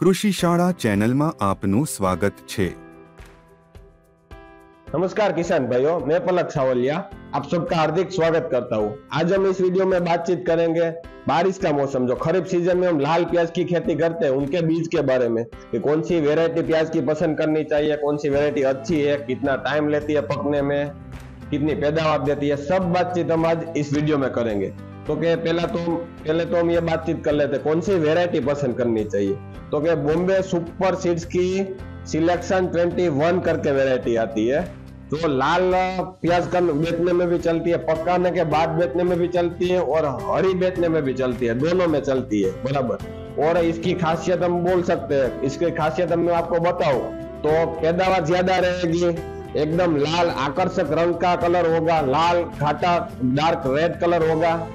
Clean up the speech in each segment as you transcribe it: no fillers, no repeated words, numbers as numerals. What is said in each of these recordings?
कृषि शाला चैनल में आपनु स्वागत छे। नमस्कार किसान भाइयों, मैं पलक सावलिया आप सबका हार्दिक स्वागत करता हूँ। आज हम इस वीडियो में बातचीत करेंगे बारिश का मौसम, जो खरीफ सीजन में हम लाल प्याज की खेती करते हैं उनके बीज के बारे में, कि कौन सी वेरायटी प्याज की पसंद करनी चाहिए, कौन सी वेरायटी अच्छी है, कितना टाइम लेती है पकने में, कितनी पैदावार देती है, सब बातचीत हम आज इस वीडियो में करेंगे। तो के पहले तो हम ये बातचीत कर लेते हैं कौन सी वेरायटी पसंद करनी चाहिए। तो के बॉम्बे सुपर सीड्स की सिलेक्शन 21 करके वेरायटी आती है, जो लाल प्याज कर बेचने में भी चलती है, पकाने के बाद बेचने में भी चलती है और हरी बेचने में भी चलती है, दोनों में चलती है बराबर। और इसकी खासियत हम बोल सकते हैं, इसकी खासियत मैं आपको बताऊं तो पैदावार ज्यादा रहेगी, एकदम लाल आकर्षक रंग का कलर होगा, लाल घाटा डार्क रेड कलर होगा।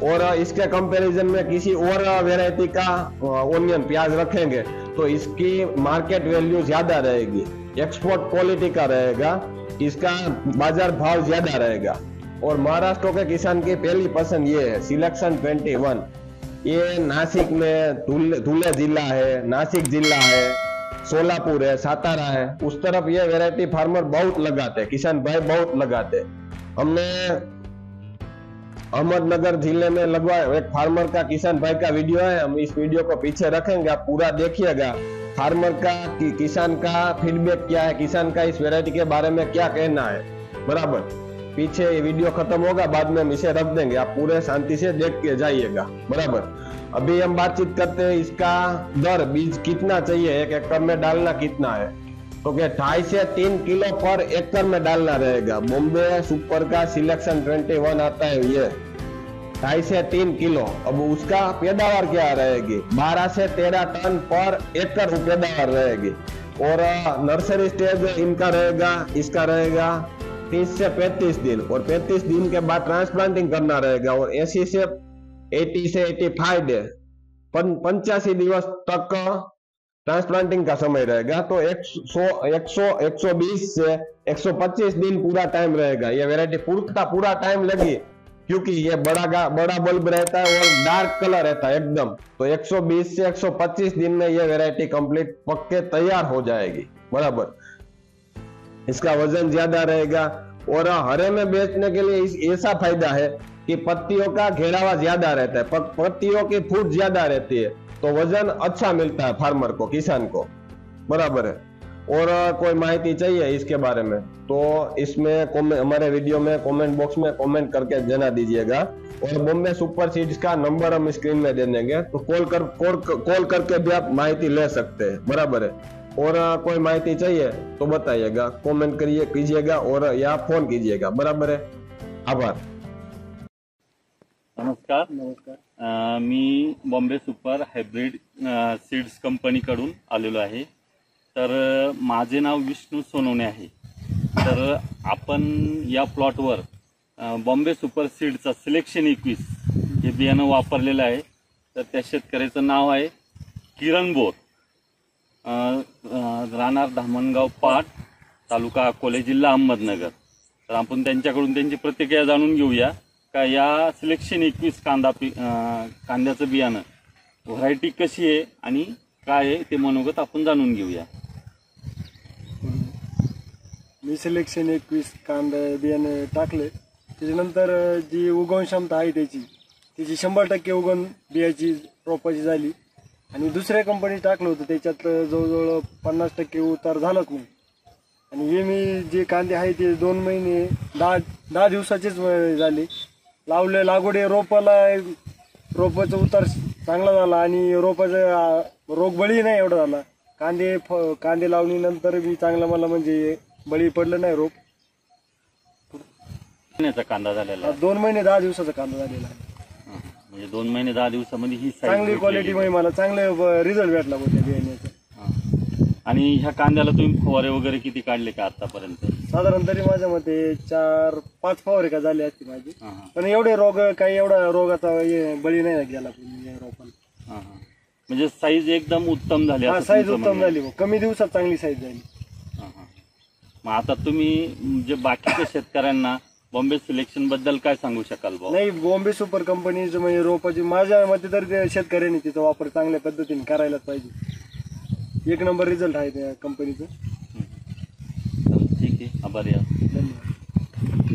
और इसके कंपैरिजन में किसी और वेरायटी का ओनियन प्याज रखेंगे तो इसकी मार्केट वैल्यू ज्यादा रहेगी, एक्सपोर्ट क्वालिटी का रहेगा, इसका बाजार भाव ज्यादा रहेगा। और महाराष्ट्र के किसान की पहली पसंद ये है सिलेक्शन 21। ये नासिक में धुले जिला है, नासिक जिला है, सोलापुर है, सातारा है, उस तरफ ये वेरायटी फार्मर बहुत लगाते हैं, किसान भाई बहुत लगाते। हमने अहमदनगर जिले में लगवा एक फार्मर का, किसान भाई का वीडियो है, हम इस वीडियो को पीछे रखेंगे, आप पूरा देखिएगा फार्मर का कि किसान का फीडबैक क्या है, किसान का इस वेरायटी के बारे में क्या कहना है बराबर। पीछे ये वीडियो खत्म होगा, बाद में हम इसे रख देंगे, आप पूरे शांति से देख के जाइएगा बराबर। अभी हम बातचीत करते हैं इसका दर, बीज कितना चाहिए, 1 एकड़ में डालना कितना है। तो क्या 2.5 से 3 किलो पर एकड़ में डालना रहेगा। बॉम्बे सुपर का सिलेक्शन 21 आता है, ये 2.5 से 3 किलो। अब उसका पैदावार क्या रहेगी, 12 से 13 टन पर एकड़ पैदावार रहेगी। और नर्सरी स्टेज इनका रहेगा, इसका रहेगा 30 से 35 दिन, और 35 दिन के बाद ट्रांसप्लांटिंग करना रहेगा। और 80 से 85 डे 85 दिवस तक ट्रांसप्लांटिंग का समय रहेगा। तो 120 से 125 दिन पूरा टाइम रहेगा। ये वेरायटी पूरा टाइम लगी, क्योंकि ये बड़ा बल्ब रहता है और डार्क कलर रहता है एकदम। तो 120 से 125 दिन में ये वेरायटी कंप्लीट पक के तैयार हो जाएगी बराबर। इसका वजन ज्यादा रहेगा और हरे में बेचने के लिए ऐसा फायदा है कि पत्तियों का घेरावा ज्यादा रहता है, पत्तियों की फूट ज्यादा रहती है, तो वजन अच्छा मिलता है फार्मर को, किसान को बराबर है। और कोई माहिती चाहिए इसके बारे में तो इसमें हमारे वीडियो में कमेंट बॉक्स में कमेंट करके जना दीजिएगा। और बॉम्बे सुपर सीड्स का नंबर हम स्क्रीन में दे देंगे, तो कॉल करके भी आप माहिती ले सकते हैं बराबर है। और कोई माहिती चाहिए तो बताइएगा, कमेंट कीजिएगा और या फोन कीजिएगा बराबर है। आभार। नमस्कार, मी बॉम्बे सुपर हायब्रिड सीड्स कंपनीकडून आलेलो आहे। तर माझे नाव विष्णू सोनवणे आहे। तर आपण या प्लॉटवर बॉम्बे सुपर सीडचा सिलेक्शन 21 हे बियाणं वापरलेलं आहे। तर त्या शेतकऱ्याचं नाव आहे किरण बोर, राहणार धामणगाव पाट, तालुका अकोले, जिल्हा अहमदनगर। तर आपण त्यांच्याकडून त्यांची प्रतिक्रिया जाणून घेऊया का या सिलेक्शन 21 कांद्याचं बियाणं व्हरायटी कशी आहे आणि काय आहे ते मनोगत आपण जाणून घेऊया। मी सिलेक्शन 21 कांदा बियाणे टाकले, त्याच्यानंतर जी उगवण क्षमता आहे त्याची 100% उगवण बियाची रोपाची झाली। आणि दुसऱ्या कंपनी टाकलं होतं त्याच्यात जवळजवळ 50% उतार झालाच नाही। आणि हे मी जे कांदे आहे ते 2 महिने 10 दिवसाचेच झाले लावले। लागवडे रोपाचा उतार चांगला झाला आणि रोपाचा रोगबळी नाही एवढा झाला। कांदे लावणीनंतर बी चांगला मला म्हणजे बळी पडलं नाही रोप। कांदा झालेला 2 महिने 10 दिवसाचा कांदा झालेला आहे। म्हणजे 2 महिने 10 दिवसामध्ये ही चांगली क्वालिटी मध्ये मला चांगले रिझल्ट भेटला होता बियाण्याचा। आणि ह्या कांद्याला तुम्ही फवारे वगैरे किती काढले का आतापर्यंत? साधारण तरी माझ्या मते 4-5 फवारे का झाले असते माझी, पण एवढे रोग काही एवढा रोगाचा बळी नाही गेला रोपाला। म्हणजे साईज एकदम उत्तम झाली? साईज उत्तम झाली, कमी दिवसात चांगली साईज झाली। मग आता तुम्ही जे बाकीच्या शेतकऱ्यांना बॉम्बे सिलेक्शन बद्दल काय सांगू शकाल? नाही, बॉम्बे सुपर कंपनीचं म्हणजे रोपाची माझ्या मते तर शेतकऱ्यांनी तिचा वापर चांगल्या पद्धतीने करायलाच पाहिजे। एक नंबर रिझल्ट आहे त्या कंपनीचं. ठीक आहे, आभारी आहोत. धन्यवाद.